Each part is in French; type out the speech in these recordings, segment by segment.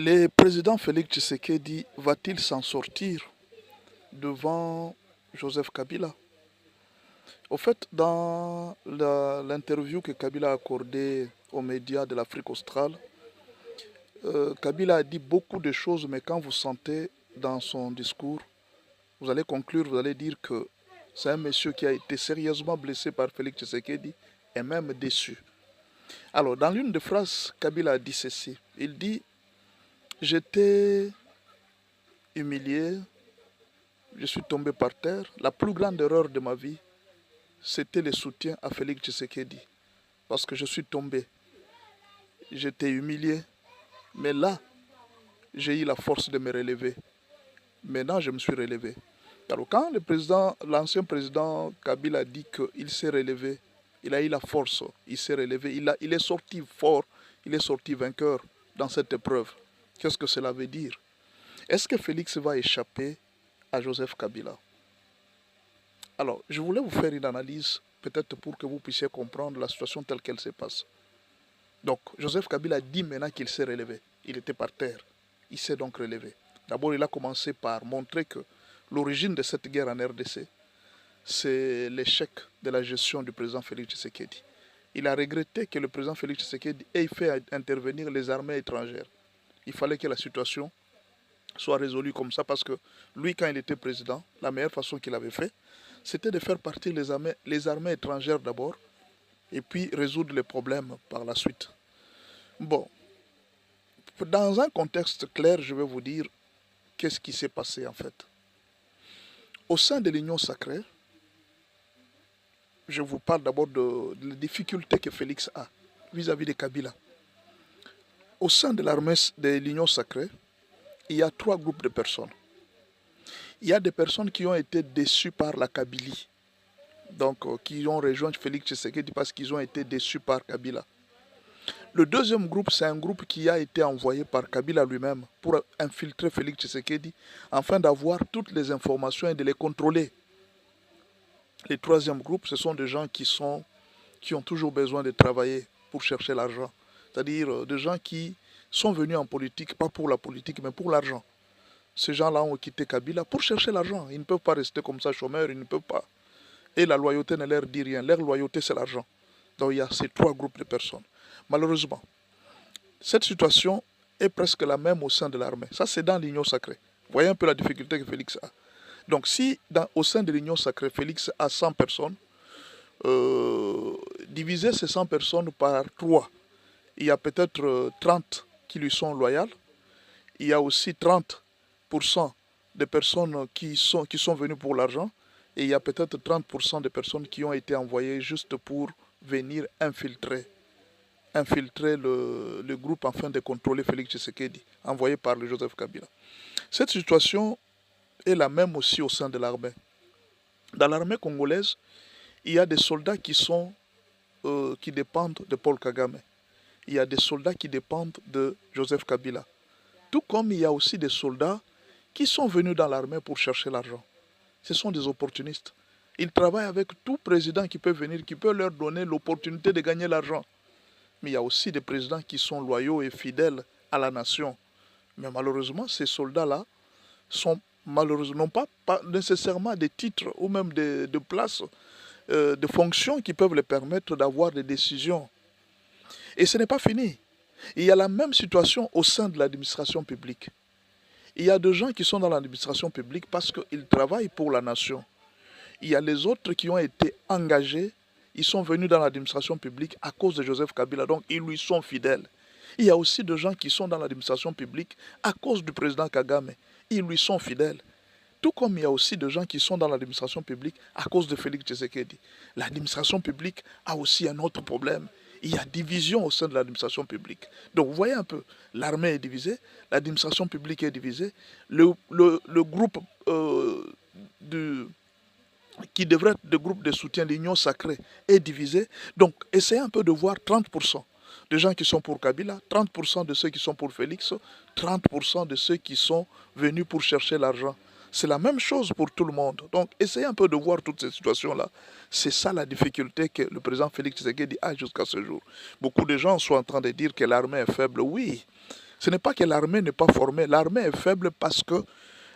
Le président Félix Tshisekedi va-t-il s'en sortir devant Joseph Kabila? Au fait, dans l'interview que Kabila a accordée aux médias de l'Afrique australe, Kabila a dit beaucoup de choses, mais quand vous sentez dans son discours, vous allez conclure, vous allez dire que c'est un monsieur qui a été sérieusement blessé par Félix Tshisekedi et même déçu. Alors, dans l'une des phrases, Kabila a dit ceci. Il dit: j'étais humilié, je suis tombé par terre. La plus grande erreur de ma vie, c'était le soutien à Félix Tshisekedi. Parce que je suis tombé, j'étais humilié, mais là, j'ai eu la force de me relever. Maintenant, je me suis relevé. Alors, quand l'ancien président Kabila a dit qu'il s'est relevé, il a eu la force, il s'est relevé, il est sorti fort, il est sorti vainqueur dans cette épreuve. Qu'est-ce que cela veut dire? Est-ce que Félix va échapper à Joseph Kabila? Alors, je voulais vous faire une analyse, peut-être pour que vous puissiez comprendre la situation telle qu'elle se passe. Donc, Joseph Kabila dit maintenant qu'il s'est relevé. Il était par terre. Il s'est donc relevé. D'abord, il a commencé par montrer que l'origine de cette guerre en RDC, c'est l'échec de la gestion du président Félix Tshisekedi. Il a regretté que le président Félix Tshisekedi ait fait intervenir les armées étrangères. Il fallait que la situation soit résolue comme ça parce que lui, quand il était président, la meilleure façon qu'il avait fait, c'était de faire partir les armées étrangères d'abord et puis résoudre les problèmes par la suite. Bon, dans un contexte clair, je vais vous dire qu'est-ce qui s'est passé en fait. Au sein de l'Union sacrée, je vous parle d'abord de la difficulté que Félix a vis-à-vis de Kabila. Au sein de l'armée de l'Union sacrée, il y a 3 groupes de personnes. Il y a des personnes qui ont été déçues par la Kabylie, donc qui ont rejoint Félix Tshisekedi parce qu'ils ont été déçus par Kabila. Le deuxième groupe, c'est un groupe qui a été envoyé par Kabila lui-même pour infiltrer Félix Tshisekedi afin d'avoir toutes les informations et de les contrôler. Le troisième groupe, ce sont des gens qui ont toujours besoin de travailler pour chercher l'argent. C'est-à-dire des gens qui sont venus en politique, pas pour la politique, mais pour l'argent. Ces gens-là ont quitté Kabila pour chercher l'argent. Ils ne peuvent pas rester comme ça chômeurs, ils ne peuvent pas. Et la loyauté ne leur dit rien. Leur loyauté, c'est l'argent. Donc il y a ces 3 groupes de personnes. Malheureusement, cette situation est presque la même au sein de l'armée. Ça, c'est dans l'Union sacrée. Vous voyez un peu la difficulté que Félix a. Donc si au sein de l'Union sacrée, Félix a 100 personnes, diviser ces 100 personnes par 3, il y a peut-être 30 qui lui sont loyales. Il y a aussi 30% de personnes qui sont venues pour l'argent. Et il y a peut-être 30% de personnes qui ont été envoyées juste pour venir infiltrer le groupe afin de contrôler Félix Tshisekedi, envoyé par le Joseph Kabila. Cette situation est la même aussi au sein de l'armée. Dans l'armée congolaise, il y a des soldats qui dépendent de Paul Kagame. Il y a des soldats qui dépendent de Joseph Kabila. Tout comme il y a aussi des soldats qui sont venus dans l'armée pour chercher l'argent. Ce sont des opportunistes. Ils travaillent avec tout président qui peut venir, qui peut leur donner l'opportunité de gagner l'argent. Mais il y a aussi des présidents qui sont loyaux et fidèles à la nation. Mais malheureusement, ces soldats-là n'ont pas nécessairement des titres ou même de places, de fonctions qui peuvent les permettre d'avoir des décisions. Et ce n'est pas fini. Il y a la même situation au sein de l'administration publique. Il y a des gens qui sont dans l'administration publique parce qu'ils travaillent pour la nation. Il y a les autres qui ont été engagés, ils sont venus dans l'administration publique à cause de Joseph Kabila, donc ils lui sont fidèles. Il y a aussi des gens qui sont dans l'administration publique à cause du président Kagame, ils lui sont fidèles. Tout comme il y a aussi des gens qui sont dans l'administration publique à cause de Félix Tshisekedi. L'administration publique a aussi un autre problème. Il y a division au sein de l'administration publique. Donc vous voyez un peu, l'armée est divisée, l'administration publique est divisée, le groupe qui devrait être le groupe de soutien de l'Union sacrée est divisé. Donc essayez un peu de voir 30% des gens qui sont pour Kabila, 30% de ceux qui sont pour Félix, 30% de ceux qui sont venus pour chercher l'argent. C'est la même chose pour tout le monde. Donc, essayez un peu de voir toutes ces situations-là. C'est ça la difficulté que le président Félix Tshisekedi a jusqu'à ce jour. Beaucoup de gens sont en train de dire que l'armée est faible. Oui, Ce n'est pas que l'armée n'est pas formée. L'armée est faible parce que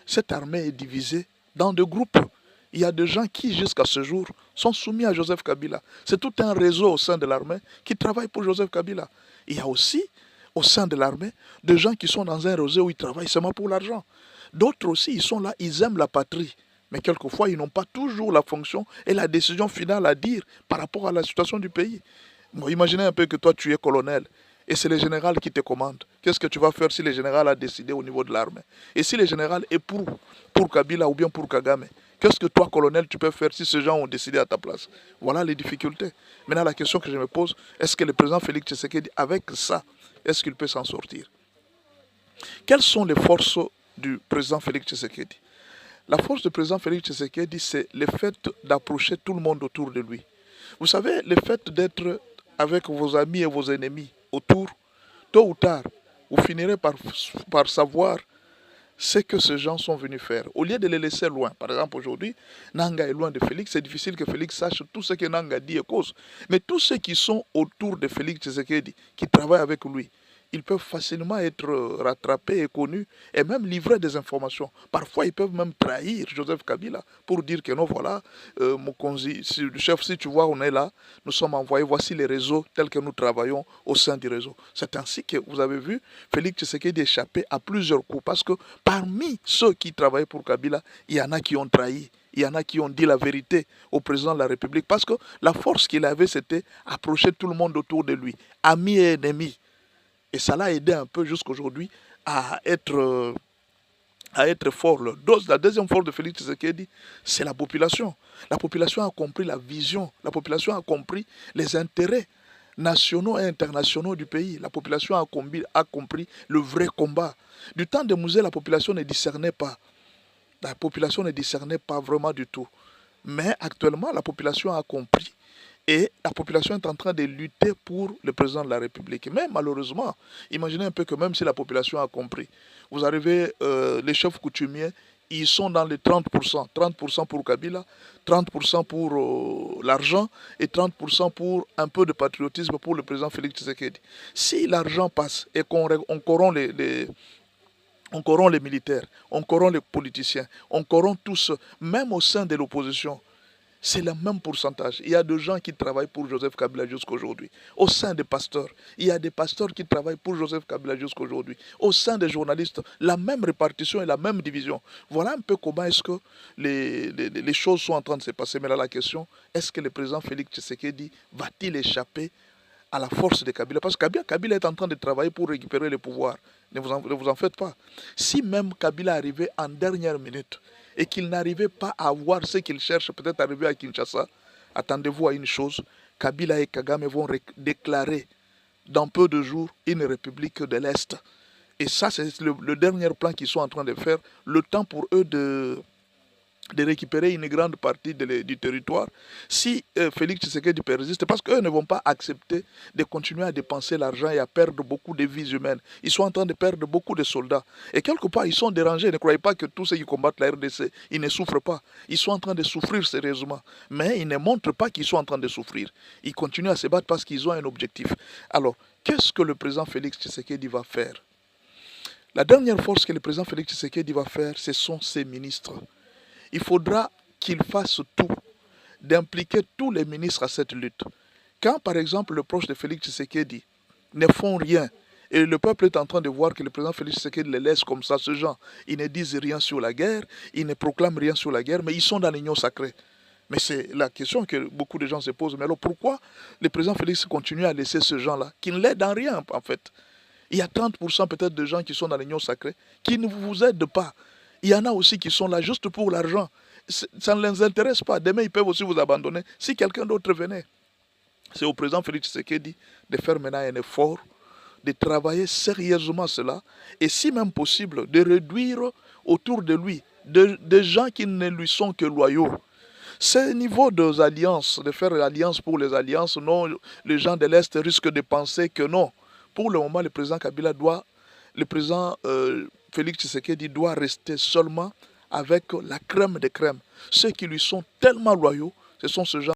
cette armée est divisée dans deux groupes. Il y a des gens qui, jusqu'à ce jour, sont soumis à Joseph Kabila. C'est tout un réseau au sein de l'armée qui travaille pour Joseph Kabila. Il y a aussi, au sein de l'armée, des gens qui sont dans un réseau où ils travaillent seulement pour l'argent. D'autres aussi, ils sont là, ils aiment la patrie. Mais quelquefois, ils n'ont pas toujours la fonction et la décision finale à dire par rapport à la situation du pays. Bon, imaginez un peu que toi, tu es colonel et c'est le général qui te commande. Qu'est-ce que tu vas faire si le général a décidé au niveau de l'armée? Et si le général est pour Kabila ou bien pour Kagame? Qu'est-ce que toi, colonel, tu peux faire si ces gens ont décidé à ta place? Voilà les difficultés. Maintenant, la question que je me pose, est-ce que le président Félix Tshisekedi, avec ça, est-ce qu'il peut s'en sortir? Quelles sont les forces du président Félix Tshisekedi? La force du président Félix Tshisekedi, c'est le fait d'approcher tout le monde autour de lui. Vous savez, le fait d'être avec vos amis et vos ennemis autour, tôt ou tard, vous finirez par savoir ce que ces gens sont venus faire. Au lieu de les laisser loin, par exemple aujourd'hui, Nanga est loin de Félix, c'est difficile que Félix sache tout ce que Nanga dit et cause. Mais tous ceux qui sont autour de Félix Tshisekedi, qui travaillent avec lui, ils peuvent facilement être rattrapés et connus et même livrer des informations. Parfois, ils peuvent même trahir Joseph Kabila pour dire que non, voilà, Mokonzi, le chef, si tu vois, on est là, nous sommes envoyés, voici les réseaux tels que nous travaillons au sein du réseau. C'est ainsi que vous avez vu Félix Tshisekedi échapper à plusieurs coups parce que parmi ceux qui travaillaient pour Kabila, il y en a qui ont trahi. Il y en a qui ont dit la vérité au président de la République parce que la force qu'il avait, c'était approcher tout le monde autour de lui, amis et ennemis. Et ça l'a aidé un peu jusqu'aujourd'hui à être fort. La deuxième force de Félix Tshisekedi, c'est la population. La population a compris la vision. La population a compris les intérêts nationaux et internationaux du pays. La population a compris le vrai combat. Du temps de Mouzé, la population ne discernait pas. La population ne discernait pas vraiment du tout. Mais actuellement, la population a compris. Et la population est en train de lutter pour le président de la République. Mais malheureusement, imaginez un peu que même si la population a compris, vous arrivez, les chefs coutumiers, ils sont dans les 30%. 30% pour Kabila, 30% pour l'argent et 30% pour un peu de patriotisme pour le président Félix Tshisekedi. Si l'argent passe et qu'on corrompt on corrompt les militaires, on corrompt les politiciens, on corrompt tous, même au sein de l'opposition, c'est le même pourcentage. Il y a des gens qui travaillent pour Joseph Kabila jusqu'à aujourd'hui. Au sein des pasteurs, il y a des pasteurs qui travaillent pour Joseph Kabila jusqu'à aujourd'hui. Au sein des journalistes, la même répartition et la même division. Voilà un peu comment est-ce que les choses sont en train de se passer. Mais là, la question, est-ce que le président Félix Tshisekedi va-t-il échapper à la force de Kabila? Parce que Kabila est en train de travailler pour récupérer le pouvoir. Ne vous en faites pas. Si même Kabila arrivait en dernière minute, et qu'il n'arrivait pas à avoir ce qu'il cherche, peut-être arriver à Kinshasa, attendez-vous à une chose, Kabila et Kagame vont déclarer dans peu de jours une république de l'Est. Et ça, c'est le dernier plan qu'ils sont en train de faire, le temps pour eux de récupérer une grande partie du territoire. Si Félix Tshisekedi persiste, parce qu'eux ne vont pas accepter de continuer à dépenser l'argent et à perdre beaucoup de vies humaines. Ils sont en train de perdre beaucoup de soldats. Et quelque part, ils sont dérangés. Ne croyez pas que tous ceux qui combattent la RDC, ils ne souffrent pas. Ils sont en train de souffrir sérieusement. Mais ils ne montrent pas qu'ils sont en train de souffrir. Ils continuent à se battre parce qu'ils ont un objectif. Alors, qu'est-ce que le président Félix Tshisekedi va faire? La dernière force que le président Félix Tshisekedi va faire, ce sont ses ministres. Il faudra qu'il fasse tout, d'impliquer tous les ministres à cette lutte. Quand, par exemple, le proche de Félix Tshisekedi ne font rien, et le peuple est en train de voir que le président Félix Tshisekedi les laisse comme ça, ce gens, ils ne disent rien sur la guerre, ils ne proclament rien sur la guerre, mais ils sont dans l'union sacrée. Mais c'est la question que beaucoup de gens se posent. Mais alors pourquoi le président Félix continue à laisser ce gens-là, qui ne l'aident en rien en fait? Il y a 30% peut-être de gens qui sont dans l'union sacrée, qui ne vous aident pas. Il y en a aussi qui sont là juste pour l'argent. Ça ne les intéresse pas. Demain, ils peuvent aussi vous abandonner si quelqu'un d'autre venait. C'est au président Félix Tshisekedi de faire maintenant un effort, de travailler sérieusement cela, et si même possible, de réduire autour de lui des gens qui ne lui sont que loyaux. Ce niveau des alliances, de faire l'alliance pour les alliances, non, les gens de l'Est risquent de penser que non. Pour le moment, le président Kabila le président Félix Tshisekedi doit rester seulement avec la crème des crèmes. Ceux qui lui sont tellement loyaux, ce sont ce genre